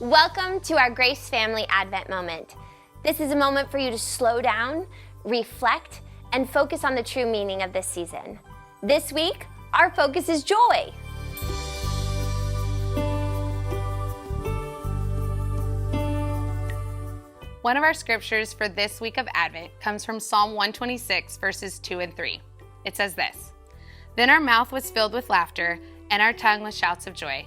Welcome to our Grace Family Advent moment. This is a moment for you to slow down, reflect, and focus on the true meaning of this season. This week, our focus is joy. One of our scriptures for this week of Advent comes from Psalm 126, verses 2 and 3. It says this, "Then our mouth was filled with laughter, and our tongue with shouts of joy.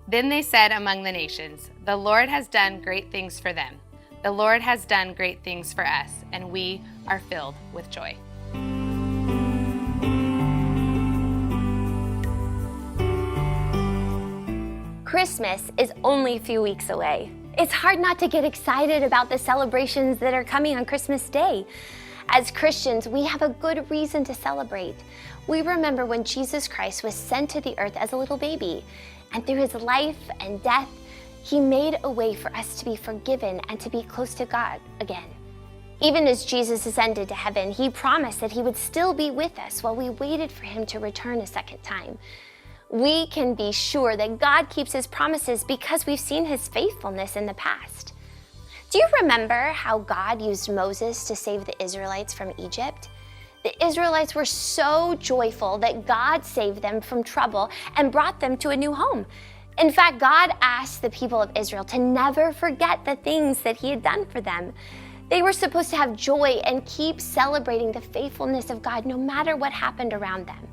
Then they said among the nations, the Lord has done great things for them. The Lord has done great things for us, and we are filled with joy." Christmas is only a few weeks away. It's hard not to get excited about the celebrations that are coming on Christmas Day. As Christians, we have a good reason to celebrate. We remember when Jesus Christ was sent to the earth as a little baby, and through his life and death, he made a way for us to be forgiven and to be close to God again. Even as Jesus ascended to heaven, he promised that he would still be with us while we waited for him to return a second time. We can be sure that God keeps his promises because we've seen his faithfulness in the past. Do you remember how God used Moses to save the Israelites from Egypt? The Israelites were so joyful that God saved them from trouble and brought them to a new home. In fact, God asked the people of Israel to never forget the things that he had done for them. They were supposed to have joy and keep celebrating the faithfulness of God no matter what happened around them.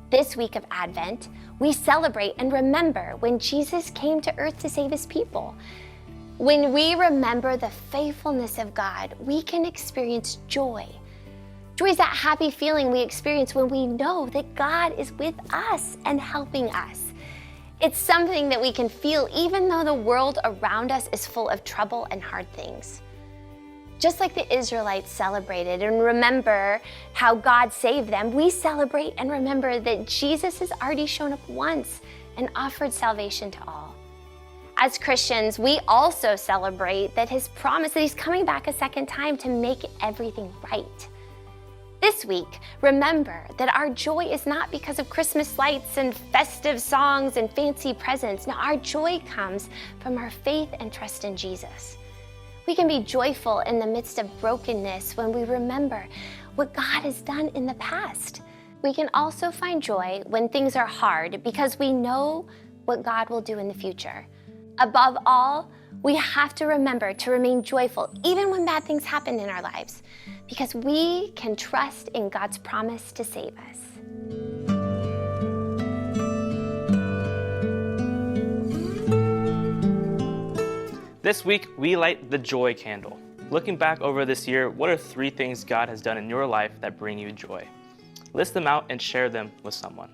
This week of Advent, we celebrate and remember when Jesus came to earth to save his people. When we remember the faithfulness of God, we can experience joy. Joy is that happy feeling we experience when we know that God is with us and helping us. It's something that we can feel even though the world around us is full of trouble and hard things. Just like the Israelites celebrated and remember how God saved them, we celebrate and remember that Jesus has already shown up once and offered salvation to all. As Christians, we also celebrate that his promise that he's coming back a second time to make everything right. This week, remember that our joy is not because of Christmas lights and festive songs and fancy presents. No, our joy comes from our faith and trust in Jesus. We can be joyful in the midst of brokenness when we remember what God has done in the past. We can also find joy when things are hard because we know what God will do in the future. Above all, we have to remember to remain joyful even when bad things happen in our lives, because we can trust in God's promise to save us. This week, we light the joy candle. Looking back over this year, what are 3 things God has done in your life that bring you joy? List them out and share them with someone.